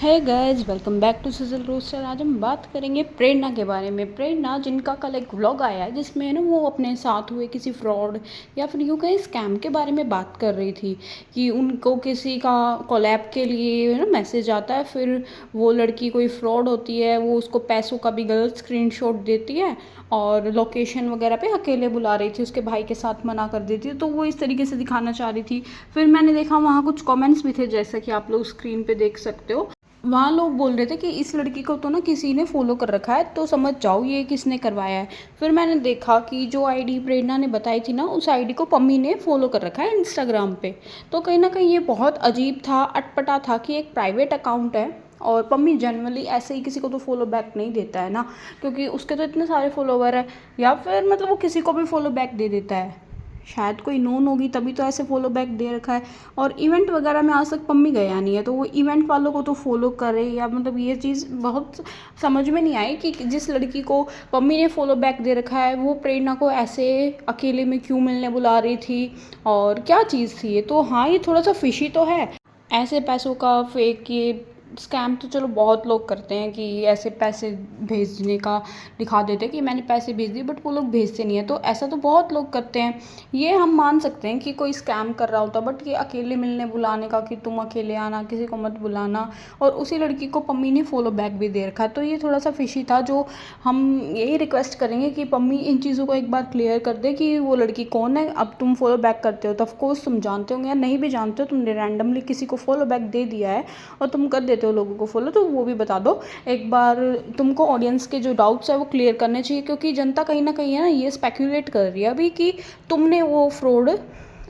है guys, welcome back to Sizzle Roaster. आज हम बात करेंगे प्रेरणा के बारे में। प्रेरणा जिनका कल एक व्लॉग आया है जिसमें ना वो अपने साथ हुए किसी फ्रॉड या फिर यूँ कहीं स्कैम के बारे में बात कर रही थी कि उनको किसी का कोलैब के लिए ना मैसेज आता है, फिर वो लड़की कोई फ्रॉड होती है, वो उसको पैसों का भी गलत स्क्रीनशॉट देती है और लोकेशन वगैरह पे अकेले बुला रही थी, उसके भाई के साथ मना कर देती है। तो वो इस तरीके से दिखाना चाह रही थी। फिर मैंने देखा वहाँ कुछ कमेंट्स भी थे, जैसा कि आप लोग स्क्रीन पे देख सकते हो। वहाँ लोग बोल रहे थे कि इस लड़की को तो ना किसी ने फॉलो कर रखा है, तो समझ जाओ ये किसने करवाया है। फिर मैंने देखा कि जो आईडी प्रेरणा ने बताई थी ना, उस आईडी को पम्मी ने फॉलो कर रखा है इंस्टाग्राम पे। तो कहीं ना कहीं ये बहुत अजीब था, अटपटा था कि एक प्राइवेट अकाउंट है और पम्मी जनरली ऐसे ही किसी को तो फॉलो बैक नहीं देता है ना, क्योंकि उसके तो इतने सारे फॉलोवर हैं। या फिर मतलब वो किसी को भी फॉलो बैक दे देता है, शायद कोई नोन होगी तभी तो ऐसे फॉलो बैक दे रखा है। और इवेंट वगैरह में आज तक पम्मी गया नहीं है, तो वो इवेंट वालों को तो फॉलो करे या मतलब ये चीज़ बहुत समझ में नहीं आई कि जिस लड़की को पम्मी ने फॉलो बैक दे रखा है वो प्रेरणा को ऐसे अकेले में क्यों मिलने बुला रही थी और क्या चीज़ थी ये। तो हाँ, ये थोड़ा सा फिशी तो है। ऐसे पैसों का फेक ये स्कैम तो चलो बहुत लोग करते हैं कि ऐसे पैसे भेजने का दिखा देते हैं कि मैंने पैसे भेज दिए, बट वो लोग भेजते नहीं है। तो ऐसा तो बहुत लोग करते हैं, ये हम मान सकते हैं कि कोई स्कैम कर रहा होता, बट ये अकेले मिलने बुलाने का कि तुम अकेले आना, किसी को मत बुलाना, और उसी लड़की को पम्मी ने फॉलो बैक भी दे रखा है। तो ये थोड़ा सा फिशी था, जो हम यही रिक्वेस्ट करेंगे कि पम्मी इन चीज़ों को एक बार क्लियर कर दे कि वो लड़की कौन है। अब तुम फॉलो बैक करते हो तो ऑफकोर्स तुम जानते होंगे, या नहीं भी जानते हो, तुमने रैंडमली किसी को फॉलो बैक दे दिया है और तुम कर देते हो लोगों को फॉलो, तो वो भी बता दो एक बार। तुमको ऑडियंस के जो डाउट्स है वो क्लियर करने चाहिए, क्योंकि जनता कहीं ना कहीं है ना ये स्पेक्यूलेट कर रही है अभी कि तुमने वो फ्रॉड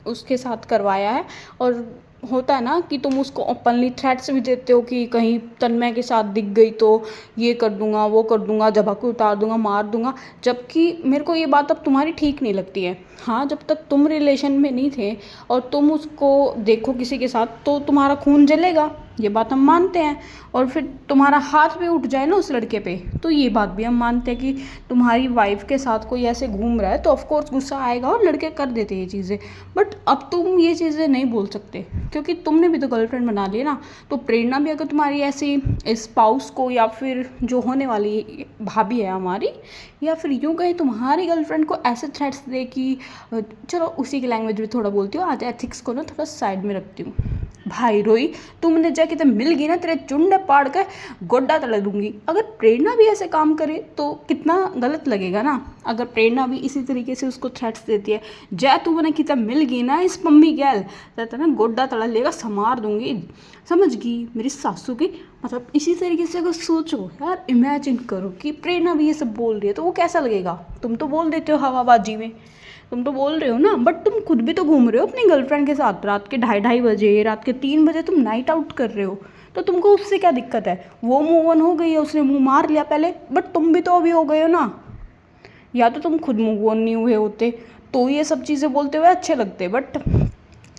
उसके साथ करवाया है। और होता है ना कि तुम उसको ओपनली थ्रेट्स भी देते हो कि कहीं तन्मय के साथ दिख गई तो ये कर दूंगा, वो कर दूंगा, झपक उतार दूंगा, मार दूंगा। जबकि मेरे को ये बात अब तुम्हारी ठीक नहीं लगती है। हाँ, जब तक तुम रिलेशन में नहीं थे और तुम उसको देखो किसी के साथ तो तुम्हारा खून जलेगा, ये बात हम मानते हैं। और फिर तुम्हारा हाथ भी उठ जाए ना उस लड़के पे, तो ये बात भी हम मानते हैं कि तुम्हारी वाइफ के साथ कोई ऐसे घूम रहा है तो ऑफकोर्स गुस्सा आएगा और लड़के कर देते ये चीज़ें। बट अब तुम ये चीज़ें नहीं बोल सकते, क्योंकि तुमने भी तो गर्लफ्रेंड बना ली ना। तो प्रेरणा भी अगर तुम्हारी ऐसी स्पाउस को या फिर जो होने वाली भाभी है हमारी, या फिर यूँ कहीं तुम्हारी गर्लफ्रेंड को ऐसे थ्रेट्स दे कि चलो उसी की लैंग्वेज में थोड़ा बोलती हूँ, आज एथिक्स को ना थोड़ा साइड में रखती हूँ। भाई रोई, तुमने जाके तो मिल गई ना, तेरे चुंडे पाड़ कर गोड्डा तड़ दूंगी। अगर प्रेरणा भी ऐसे काम करे तो कितना गलत लगेगा ना। अगर प्रेरणा भी इसी तरीके से उसको थ्रेट्स देती है, जय तू मैंने कितना मिल गई ना इस मम्मी गैल, कहता ना गोड्डा तड़ा लेगा, संवार दूंगी, समझ गई मेरी सासू की। मतलब इसी तरीके से अगर सोचो यार, इमेजिन करो कि प्रेरणा भी ये सब बोल रही है तो वो कैसा लगेगा। तुम तो बोल देते हो हवाबाजी में, तुम तो बोल रहे हो ना, बट तुम खुद भी तो घूम रहे हो अपनी गर्लफ्रेंड के साथ रात के 2:30 बजे, रात के 3 बजे तुम नाइट आउट कर रहे हो। तो तुमको उससे क्या दिक्कत है? वो मूव ऑन हो गई है, उसने मुंह मार लिया पहले, बट तुम भी तो अभी हो गए हो ना। या तो तुम खुद मूव ऑन नहीं हुए होते तो ये सब चीज़ें बोलते हुए अच्छे लगते, बट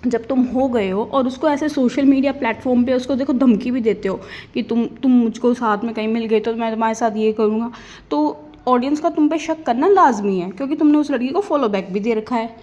जब तुम हो गए हो और उसको ऐसे सोशल मीडिया प्लेटफॉर्म पे उसको देखो धमकी भी देते हो कि तुम मुझको साथ में कहीं मिल गए तो मैं तुम्हारे साथ ये करूँगा, तो ऑडियंस का तुम पे शक करना लाजमी है, क्योंकि तुमने उस लड़की को फॉलो बैक भी दे रखा है।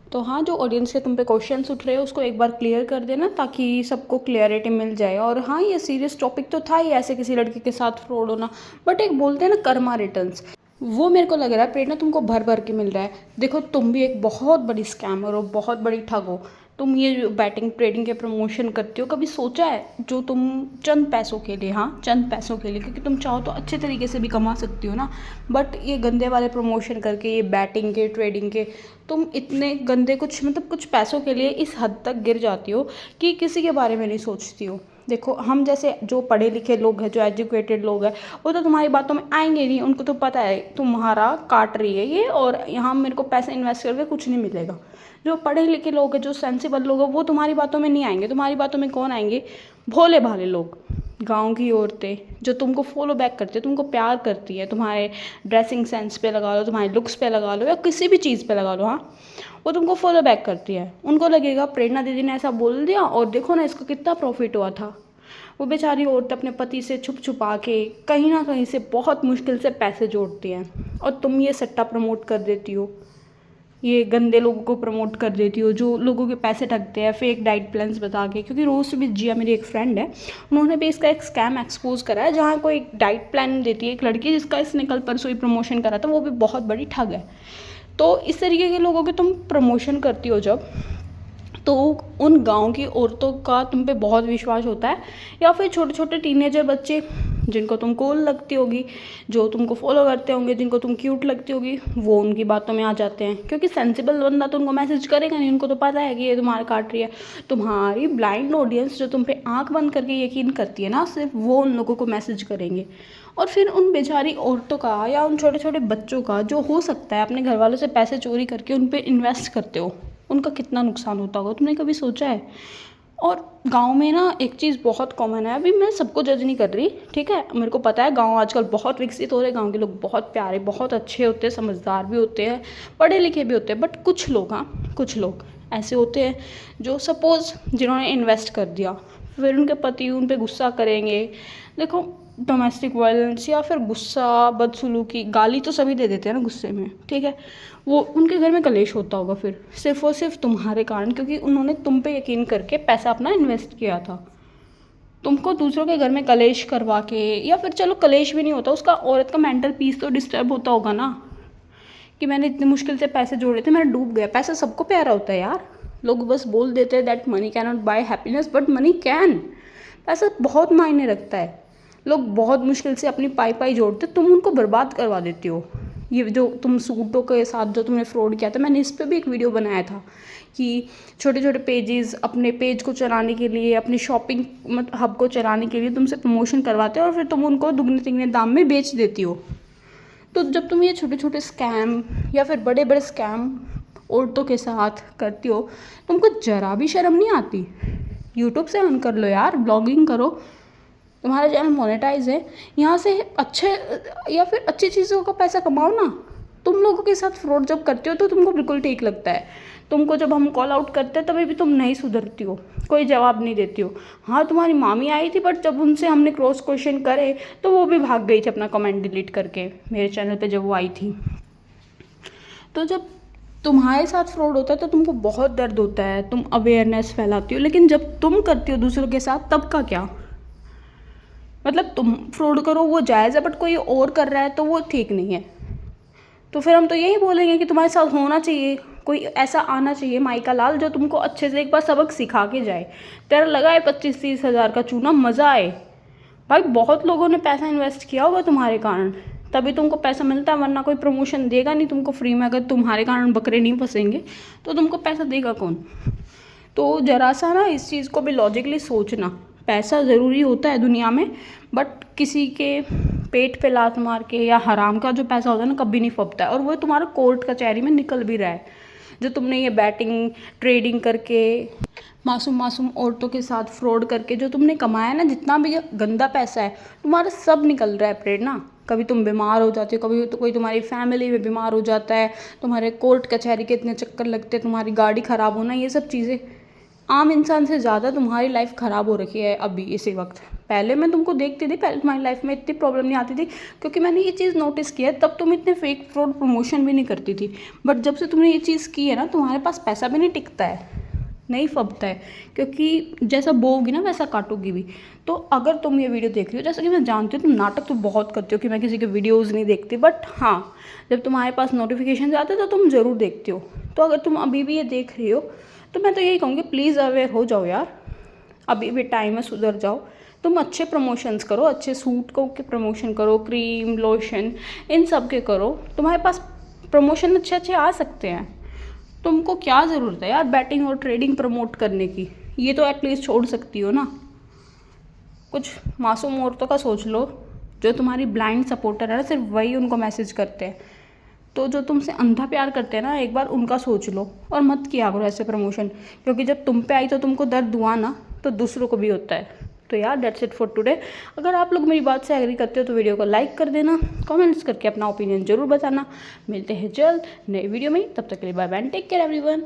तो हाँ, जो ऑडियंस के तुम पे क्वेश्चंस उठ रहे हो उसको एक बार क्लियर कर देना, ताकि सबको क्लियरिटी मिल जाए। और हाँ, ये सीरियस टॉपिक तो था ही, ऐसे किसी लड़की के साथ फ्रॉड होना, बट एक बोलते हैं ना कर्मा रिटर्न्स, वो मेरे को लग रहा है प्रेरणा तुमको भर भर के मिल रहा है। देखो, तुम भी एक बहुत बड़ी स्कैमर हो, बहुत बड़ी ठग हो। तुम ये जो बैटिंग ट्रेडिंग के प्रमोशन करते हो, कभी सोचा है जो तुम चंद पैसों के लिए, हाँ चंद पैसों के लिए, क्योंकि तुम चाहो तो अच्छे तरीके से भी कमा सकती हो ना, बट ये गंदे वाले प्रमोशन करके, ये बैटिंग के ट्रेडिंग के, तुम इतने गंदे कुछ मतलब कुछ पैसों के लिए इस हद तक गिर जाती हो कि किसी के बारे में नहीं सोचती हो। देखो, हम जैसे जो पढ़े लिखे लोग हैं, जो एजुकेटेड लोग हैं, वो तो तुम्हारी बातों में आएंगे नहीं। उनको तो पता है तुम्हारा काट रही है ये, और यहाँ मेरे को पैसे इन्वेस्ट करके कुछ नहीं मिलेगा। जो पढ़े लिखे लोग हैं, जो सेंसिबल लोग हैं, वो तुम्हारी बातों में नहीं आएंगे। तुम्हारी बातों में कौन आएंगे? भोले भाले लोग, गांव की औरतें जो तुमको फॉलो बैक करती है, तुमको प्यार करती है, तुम्हारे ड्रेसिंग सेंस पे लगा लो, तुम्हारे लुक्स पे लगा लो, या किसी भी चीज़ पे लगा लो, हाँ वो तुमको फॉलो बैक करती है। उनको लगेगा प्रेरणा दीदी ने ऐसा बोल दिया और देखो ना इसको कितना प्रॉफिट हुआ था। वो बेचारी औरत अपने पति से छुप छुपा के कहीं ना कहीं से बहुत मुश्किल से पैसे जोड़ती हैं, और तुम ये सट्टा प्रमोट कर देती हो। ये गंदे लोगों को प्रमोट कर देती हो, जो लोगों के पैसे ठगते हैं फेक डाइट प्लान्स बता के। क्योंकि रोस्ट विद जिया मेरी एक फ्रेंड है, उन्होंने भी इसका एक स्कैम एक्सपोज करा है, जहाँ कोई एक डाइट प्लान देती है एक लड़की, जिसका इसने कल परसों ही प्रमोशन करा था, वो भी बहुत बड़ी ठग है। तो इस तरीके के लोगों के तुम प्रमोशन करती हो जब, तो उन गाँव की औरतों का तुम पे बहुत विश्वास होता है, या फिर छोटे छोटे टीनेजर बच्चे जिनको तुम कूल लगती होगी, जो तुमको फॉलो करते होंगे, जिनको तुम क्यूट लगती होगी, वो उनकी बातों में आ जाते हैं। क्योंकि सेंसिबल बंदा तो उनको मैसेज करेगा नहीं, उनको तो पता है कि ये तुम्हारे काट रही है। तुम्हारी ब्लाइंड ऑडियंस जो तुम पे आंख बंद करके यकीन करती है ना, सिर्फ वो उन लोगों को मैसेज करेंगे। और फिर उन बेचारी औरतों का या उन छोटे छोटे बच्चों का, जो हो सकता है अपने घर वालों से पैसे चोरी करके उन पर इन्वेस्ट करते हो, उनका कितना नुकसान होता होगा, तुमने कभी सोचा है? और गाँव में ना एक चीज़ बहुत कॉमन है, अभी मैं सबको जज नहीं कर रही, ठीक है, मेरे को पता है गाँव आजकल बहुत विकसित हो रहे हैं, गाँव के लोग बहुत प्यारे बहुत अच्छे होते हैं, समझदार भी होते हैं, पढ़े लिखे भी होते हैं। बट कुछ लोग, हाँ कुछ लोग ऐसे होते हैं जो सपोज़ जिन्होंने इन्वेस्ट कर दिया, फिर उनके पति उन पर गुस्सा करेंगे। देखो, डोमेस्टिक वायलेंस या फिर गुस्सा, बदसलूकी, गाली तो सभी दे देते हैं ना गुस्से में, ठीक है, वो उनके घर में कलेश होता होगा फिर सिर्फ और सिर्फ तुम्हारे कारण, क्योंकि उन्होंने तुम पे यकीन करके पैसा अपना इन्वेस्ट किया था। तुमको दूसरों के घर में कलेश करवा के, या फिर चलो कलेश भी नहीं होता, उसका औरत का मेंटल पीस तो डिस्टर्ब होता होगा ना, कि मैंने इतनी मुश्किल से पैसे जोड़े थे, मैंने डूब गया। पैसा सबको प्यारा होता है यार, लोग बस बोल देते हैं that money can not buy happiness, but money can. पैसा बहुत मायने रखता है। लोग बहुत मुश्किल से अपनी पाई पाई जोड़ते, तुम उनको बर्बाद करवा देती हो। ये जो तुम सूटों के साथ जो तुमने फ्रॉड किया था, मैंने इस पे भी एक वीडियो बनाया था कि छोटे छोटे पेजेस अपने पेज को चलाने के लिए, अपनी शॉपिंग हब को चलाने के लिए तुमसे प्रमोशन करवाते हो, और फिर तुम उनको दुगने तिगने दाम में बेच देती हो। तो जब तुम ये छोटे छोटे स्कैम या फिर बड़े बड़े स्कैम औरतों के साथ करती हो, तुमको ज़रा भी शर्म नहीं आती? यूट्यूब से ऑन कर लो यार, ब्लॉगिंग करो, तुम्हारा चैनल मोनेटाइज है, यहाँ से अच्छे या फिर अच्छी चीज़ों का पैसा कमाओ ना। तुम लोगों के साथ फ्रॉड जब करते हो तो तुमको बिल्कुल ठीक लगता है। तुमको जब हम कॉल आउट करते हैं तभी भी तुम नहीं सुधरती हो, कोई जवाब नहीं देती हो। हाँ, तुम्हारी मामी आई थी, बट जब उनसे हमने क्रॉस क्वेश्चन करे तो वो भी भाग गई थी अपना कमेंट डिलीट करके मेरे चैनल पे जब वो आई थी। तो जब तुम्हारे साथ फ्रॉड होता है तो तुमको बहुत दर्द होता है, तुम अवेयरनेस फैलाती हो, लेकिन जब तुम करती हो दूसरों के साथ तब का क्या? मतलब तुम फ्रॉड करो वो जायज़ है, बट कोई और कर रहा है तो वो ठीक नहीं है। तो फिर हम तो यही बोलेंगे कि तुम्हारे साथ होना चाहिए, कोई ऐसा आना चाहिए माइका लाल जो तुमको अच्छे से एक बार सबक सिखा के जाए। तेरा लगाए 25-30 हज़ार का चूना, मज़ा आए। भाई बहुत लोगों ने पैसा इन्वेस्ट किया होगा तुम्हारे कारण, तभी तुमको पैसा मिलता है, वरना कोई प्रमोशन देगा नहीं तुमको फ्री में। अगर तुम्हारे कारण बकरे नहीं फंसेंगे तो तुमको पैसा देगा कौन? तो ज़रा सा ना इस चीज़ को भी लॉजिकली सोचना। पैसा ज़रूरी होता है दुनिया में, बट किसी के पेट पे लात मार के या हराम का जो पैसा होता है ना, कभी नहीं फबता है। और वो तुम्हारा कोर्ट कचहरी में निकल भी रहा है। जो तुमने ये बैटिंग ट्रेडिंग करके, मासूम मासूम औरतों के साथ फ्रॉड करके जो तुमने कमाया ना, जितना भी गंदा पैसा है तुम्हारा, सब निकल रहा है प्रेरणा। कभी तुम बीमार हो जाते हो, कभी तो कोई तुम्हारी फैमिली में बीमार हो जाता है, तुम्हारे कोर्ट कचहरी के इतने चक्कर लगते हैं, तुम्हारी गाड़ी ख़राब होना, ये सब चीज़ें आम इंसान से ज़्यादा तुम्हारी लाइफ ख़राब हो रखी है अभी इसी वक्त। पहले मैं तुमको देखती थी, पहले तुम्हारी लाइफ में इतनी प्रॉब्लम नहीं आती थी, क्योंकि मैंने ये चीज़ नोटिस किया है। तब तुम इतने फेक फ्रॉड प्रमोशन भी नहीं करती थी, बट जब से तुमने ये चीज़ की है ना, तुम्हारे पास पैसा भी नहीं टिकता है, नहीं फबता है, क्योंकि जैसा बोओगी ना वैसा काटोगी भी। तो अगर तुम ये वीडियो देख रही हो, जैसा कि मैं जानती हूँ तुम नाटक तो बहुत करती हो कि मैं किसी के वीडियोज़ नहीं देखती, बट हाँ, जब तुम्हारे पास नोटिफिकेशन आते हैं तो तुम ज़रूर देखती हो। तो अगर तुम अभी भी ये देख रही हो तो मैं तो यही कहूँगी, प्लीज़ अवेयर हो जाओ यार, अभी भी टाइम है, सुधर जाओ। तुम अच्छे प्रमोशंस करो, अच्छे सूट को के प्रमोशन करो, क्रीम लोशन इन सब के करो, तुम्हारे पास प्रमोशन अच्छे अच्छे आ सकते हैं। तुमको क्या ज़रूरत है यार बैटिंग और ट्रेडिंग प्रमोट करने की? ये तो एटलीस्ट छोड़ सकती हो ना। कुछ मासूम औरतों का सोच लो, जो तुम्हारी ब्लाइंड सपोर्टर है ना, सिर्फ वही उनको मैसेज करते हैं। तो जो तुमसे अंधा प्यार करते हैं ना, एक बार उनका सोच लो और मत किया करो ऐसे प्रमोशन, क्योंकि जब तुम पे आई तो तुमको दर्द हुआ ना, तो दूसरों को भी होता है। तो यार दैट्स इट फॉर टुडे। अगर आप लोग मेरी बात से एग्री करते हो तो वीडियो को लाइक कर देना, कमेंट्स करके अपना ओपिनियन जरूर बताना। मिलते हैं जल्द नए वीडियो में, तब तक के लिए bye bye, take care everyone.